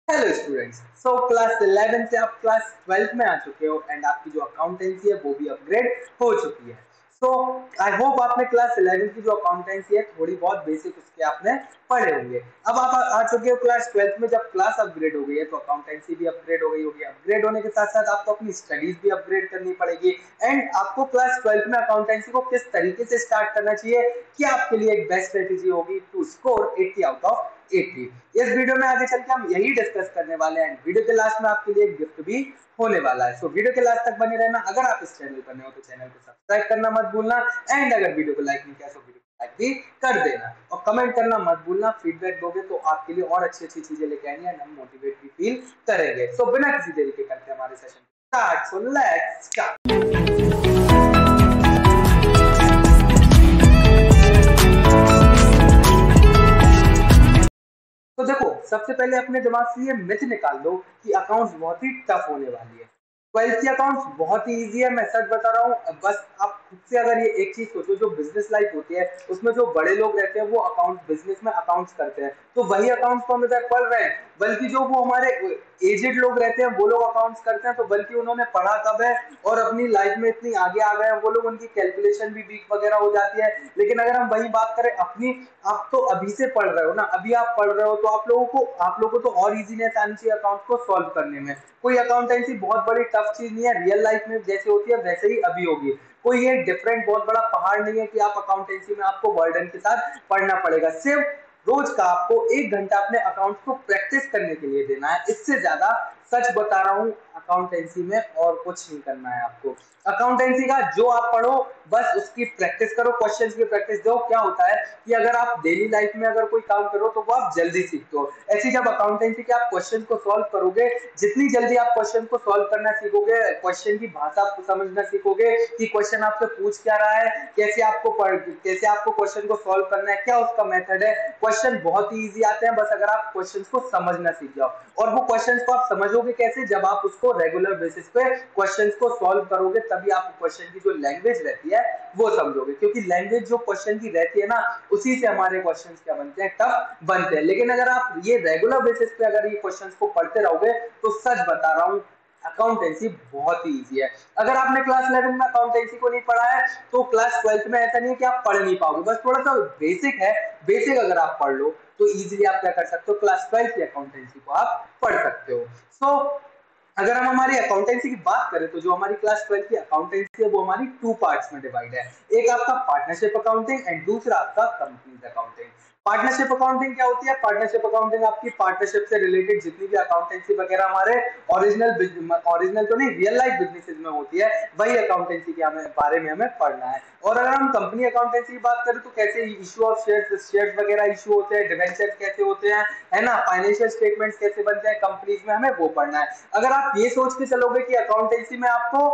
Hello students, so class 11 से आप class 12 में आ चुके हो एंड आपकी जो अकाउंटेंसी है वो भी अपग्रेड हो चुकी है। सो आई होप आपने क्लास 11 की जो अकाउंटेंसी है थोड़ी बहुत बेसिक उसके आपने पढ़े होंगे। अब आप आ चुके हो क्लास 12 में। जब क्लास अपग्रेड हो गई है तो अकाउंटेंसी भी अपग्रेड हो गई होगी। अपग्रेड होने के साथ साथ आपको अपनी स्टडीज भी अपग्रेड करनी पड़ेगी एंड आपको क्लास 12 में अकाउंटेंसी को किस तरीके से स्टार्ट करना चाहिए कि आपके लिए एक बेस्ट स्ट्रेटेजी होगी टू स्कोर 80 आउट ऑफ 80। इस वीडियो में आगे चल के हम यही डिस्कस करने वाले हैं। वीडियो के लास्ट में आपके लिए एक गिफ्ट भी होने वाला है। सो वीडियो के लास्ट तक बने रहना। अगर आप इस चैनल पर नए हो तो चैनल को सब्सक्राइब करना मत भूलना एंड अगर वीडियो को लाइक नहीं किया तो वीडियो को लाइक भी कर देना और कमेंट करना मत भूलना। फीडबैक दोगे तो आपके लिए और अच्छी अच्छी चीजें लेके आएंगे एंड हम मोटिवेट भी फील करेंगे। सो बिना किसी देरी के करते हैं हमारे session start. So let's start. तो देखो, सबसे पहले अपने दिमाग से ये मिथ निकाल दो कि अकाउंट्स बहुत ही टफ होने वाली है। 12 की अकाउंट्स बहुत ही इजी है, मैं सच बता रहा हूँ। बस आप खुद से अगर ये एक चीज सोचो, जो बिजनेस लाइफ होती है उसमें जो बड़े लोग रहते हैं वो अकाउंट बिजनेस में अकाउंट्स करते हैं, तो वही अकाउंट्स को हम इधर पढ़ रहे हैं। बल्कि जो वो हमारे एजेड लोग रहते हैं वो लोग अकाउंट्स करते हैं, तो बल्कि उन्होंने पढ़ा कब है और अपनी लाइफ में इतनी आगे आ गए हैं वो लोग, उनकी कैलकुलेशन भी वीक वगैरह हो जाती है। लेकिन अगर हम वही बात करें अपनी, आप तो अभी से पढ़ रहे हो ना, अभी आप पढ़ रहे हो तो आप लोगों को और इजीनेस आनी चाहिए अकाउंट को सॉल्व करने में। कोई अकाउंटेंसी बहुत बड़ी टफ चीज नहीं है, रियल लाइफ में जैसे होती है वैसे ही अभी होगी। कोई ये डिफरेंट बहुत बड़ा पहाड़ नहीं है कि आप अकाउंटेंसी में आपको बर्डन के साथ पढ़ना पड़ेगा। सिर्फ रोज का आपको 1 घंटा अपने अकाउंट को प्रैक्टिस करने के लिए देना है। इससे ज्यादा सच बता रहा हूँ अकाउंटेंसी में और कुछ नहीं करना है आपको। अकाउंटेंसी का जो आप पढ़ो बस उसकी प्रैक्टिस करो, क्वेश्चंस की प्रैक्टिस दो। क्या होता है कि अगर आप डेली लाइफ में अगर कोई काम करो तो वो आप जल्दी सीखते हो। ऐसी जब अकाउंटेंसी के आप क्वेश्चन को सॉल्व करोगे, जितनी जल्दी आप क्वेश्चन को सॉल्व करना सीखोगे, क्वेश्चन की भाषा को समझना सीखोगे कि क्वेश्चन आपसे पूछ क्या रहा है, कैसे आपको क्वेश्चन को सॉल्व करना है, क्या उसका मेथड है। क्वेश्चन बहुत ही इजी आते हैं बस अगर आप क्वेश्चन को समझना सीख जाओ। और वो क्वेश्चन को आप समझोगे कैसे, जब आप उसको रेगुलर बेसिस पे क्वेश्चन को सॉल्व करोगे तभी आप क्वेश्चन की जो लैंग्वेज रहती है वो समझोगे। क्योंकि लैंग्वेज जो क्वेश्चन की रहती है ना, उसी से हमारे क्वेश्चन क्या बनते हैं, टफ बनते हैं। लेकिन अगर आप ये रेगुलर बेसिस पे अगर ये क्वेश्चन को पढ़ते रहोगे तो सच बता रहा हूँ अकाउंटेंसी बहुत ही इजी है। अगर आपने क्लास 11 में अकाउंटेंसी को नहीं पढ़ा है तो क्लास 12 में ऐसा नहीं है कि आप पढ़ नहीं पाओगे। बस थोड़ा सा बेसिक है, बेसिक अगर आप पढ़ लो तो इजीली आप क्या कर सकते हो, क्लास 12 की अकाउंटेंसी को आप पढ़ सकते हो। सो अगर हम हमारी अकाउंटेंसी की बात करें तो जो हमारी क्लास 12 की अकाउंटेंसी है वो हमारी 2 पार्ट्स में डिवाइड है। एक आपका पार्टनरशिप अकाउंटिंग एंड दूसरा आपका कंपनीज अकाउंटिंग। पार्टनरशिप अकाउंटिंग क्या होती है? पार्टनरशिप अकाउंटिंग आपकी पार्टनरशिप से रिलेटेड जितनी भी अकाउंटेंसी वगैरह हमारे ओरिजिनल तो नहीं, रियल लाइफ बिजनेसेस में होती है, वही अकाउंटेंसी के बारे में हमें पढ़ना है। और अगर हम कंपनी अकाउंटेंसी की बात करें तो कैसे इशू ऑफ शेयर्स वगैरह इशू होते हैं, डिवेंचर्स कैसे होते हैं, है ना, फाइनेंशियल स्टेटमेंट्स कैसे बनते हैं कंपनीज में, हमें वो पढ़ना है। अगर आप ये सोच के चलोगे कि अकाउंटेंसी में आपको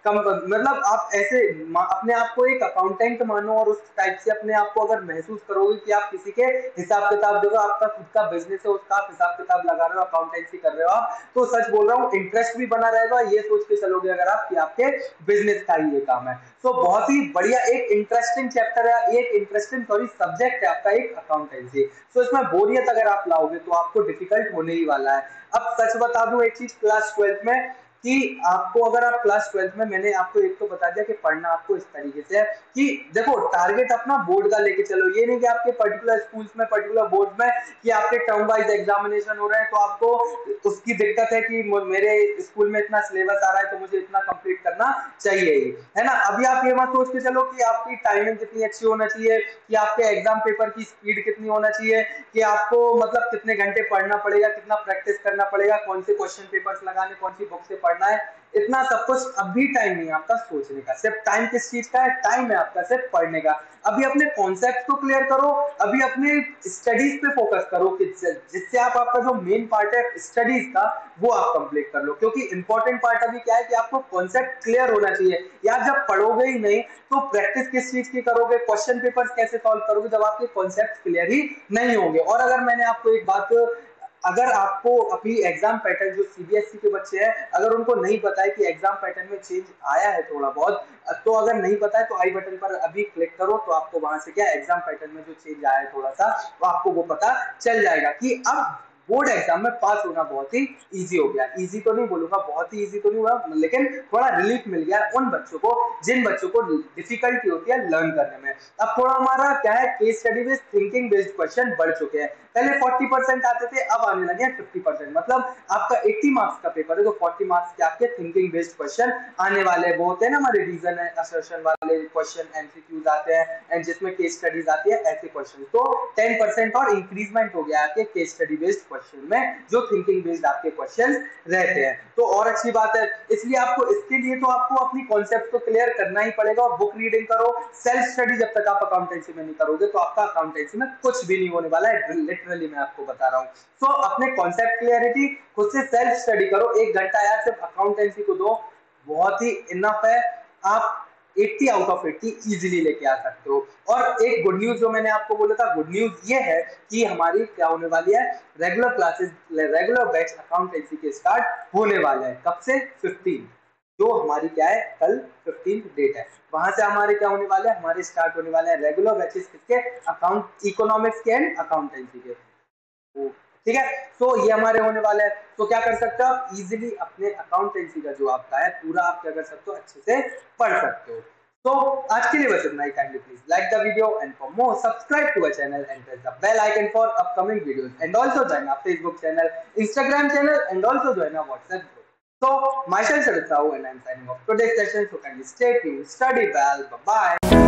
मतलब आप ऐसे अपने आप को एक अकाउंटेंट मानो और उस टाइप से अपने आप को अगर महसूस करोगे कि आप किसी के हिसाब किताब देखो, आपका खुद का बिजनेस है, उसका आप हिसाब किताब लगा रहे हो, अकाउंटेंसी कर रहे हो आप, तो सच बोल रहा हूँ इंटरेस्ट भी बना रहेगा। ये सोच के चलोगे अगर आप कि आपके बिजनेस का ही ये काम है। तो बहुत ही बढ़िया एक इंटरेस्टिंग चैप्टर है, एक इंटरेस्टिंग सब्जेक्ट है आपका एक अकाउंटेंसी। तो इसमें बोरियत अगर आप लाओगे तो आपको डिफिकल्ट होने ही वाला है। अब सच बता दूं एक चीज, क्लास 12 में कि आपको अगर आप क्लास 12 में, मैंने आपको एक तो बता दिया कि पढ़ना आपको इस तरीके से है कि देखो टारगेट अपना बोर्ड का लेके चलो। ये नहीं कि आपके पर्टिकुलर स्कूल्स में, पर्टिकुलर बोर्ड में कि आपके टर्म वाइज एग्जामिनेशन हो रहे हैं तो आपको उसकी दिक्कत है कि मेरे स्कूल में इतना सिलेबस आ रहा है तो मुझे इतना कंप्लीट करना चाहिए ही, है ना। अभी आप ये मत सोच के चलो कि आपकी टाइमिंग कितनी अच्छी होना चाहिए, कि आपके एग्जाम पेपर की स्पीड कितनी होना चाहिए, कि आपको मतलब कितने घंटे पढ़ना पड़ेगा, कितना प्रैक्टिस करना पड़ेगा, कौन से क्वेश्चन पेपर्स लगाने, कौन सी बुक से पढ़ना है। इतना सब कुछ अभी टाइम नहीं है आपका सोचने का। सिर्फ टाइम किस चीज का है? टाइम है आपका सिर्फ पढ़ने का। अभी अपने कॉन्सेप्ट को क्लियर करो, अभी अपने स्टडीज पे फोकस करो कि जिससे आप आपका जो मेन पार्ट है स्टडीज का वो आप कंप्लीट कर लो। क्योंकि इंपॉर्टेंट पार्ट अभी क्या है कि आपको कॉन्सेप्ट क्लियर होना चाहिए। यार जब पढ़ोगे ही नहीं तो प्रैक्टिस किस चीज की करोगे, क्वेश्चन पेपर्स कैसे सॉल्व करोगे जब आपके कॉन्सेप्ट क्लियर ही नहीं होंगे। और अगर मैंने आपको एक बात, अगर आपको अभी एग्जाम पैटर्न जो सीबीएसई के बच्चे हैं अगर उनको नहीं पता है कि एग्जाम पैटर्न में चेंज आया है थोड़ा बहुत, तो अगर नहीं पता है तो आई बटन पर अभी क्लिक करो तो आपको वहां से क्या एग्जाम पैटर्न में जो चेंज आया है थोड़ा सा, तो आपको वो पता चल जाएगा कि अब बोर्ड एग्जाम में पास होना बहुत ही इजी हो गया। इजी तो नहीं बोलूंगा, बहुत ही इजी तो नहीं हुआ, लेकिन थोड़ा रिलीफ मिल गया उन बच्चों को जिन बच्चों को डिफिकल्टी होती है लर्न करने में। अब थोड़ा हमारा क्या है, case study based thinking based question बढ़ चुके हैं। पहले 40% आते थे, अब आने लगे हैं 50%। मतलब आपका 80 मार्क्स का पेपर है तो 40 मार्क्स के आपके थिंकिंग बेस्ड क्वेश्चन आने वाले हैं। वो होते हैं ना हमारे रीजन असर्शन वाले क्वेश्चन, एमसीक्यूज आते हैं एंड जिसमें केस स्टडीज आती है, ऐसे क्वेश्चन। तो 10% और इंक्रीजमेंट हो गया आपके केस स्टडी बेस्ड क्वेश्चन में, जो थिंकिंग बेस्ड आपके क्वेश्चन रहते हैं। तो और अच्छी बात है, इसलिए आपको इसके लिए तो आपको अपनी कॉन्सेप्ट को क्लियर करना ही पड़ेगा। और बुक रीडिंग करो, सेल्फ स्टडी जब तक आप अकाउंटेंसी में नहीं करोगे तो आपका अकाउंटेंसी में कुछ भी नहीं होने वाला है, लिटरली मैं आपको बता रहा हूँ। तो अपने कॉन्सेप्ट क्लियरिटी खुद से सेल्फ स्टडी करो, 1 घंटा यार सिर्फ अकाउंटेंसी को दो, बहुत ही इनफ है। आप 80 आउट ऑफ 80 इजीली लेके आ सकते हो। और एक गुड न्यूज जो मैंने आपको बोला था, गुड न्यूज ये है कि हमारी क्या होने वाली है, regular classes, regular batch accountancy के स्टार्ट होने वाले हैं। कब से? 15, जो हमारी क्या है, कल 15 डेट है। वहां से हमारे क्या होने वाले हैं, हमारे स्टार्ट होने वाले हैं रेगुलर बैचेस किसके, अकाउंट इकोनॉमिक्स के एंड अकाउंटेंसी के। ठीक है, तो ये हमारे होने वाले हैं। तो क्या कर सकते हो आप, इजीली अपने अकाउंटेंसी का जो आपका है पूरा आप क्या कर सकते हो, अच्छे से पढ़ सकते हो। तो आज के लिए बस इतना ही। Kindly please like the video and for more subscribe to our channel and press the bell icon for upcoming videos and also join our Facebook channel, Instagram channel and also join our WhatsApp group. So myself Sharit Rao and I'm signing off today's session. So kindly stay tuned, study well, bye bye.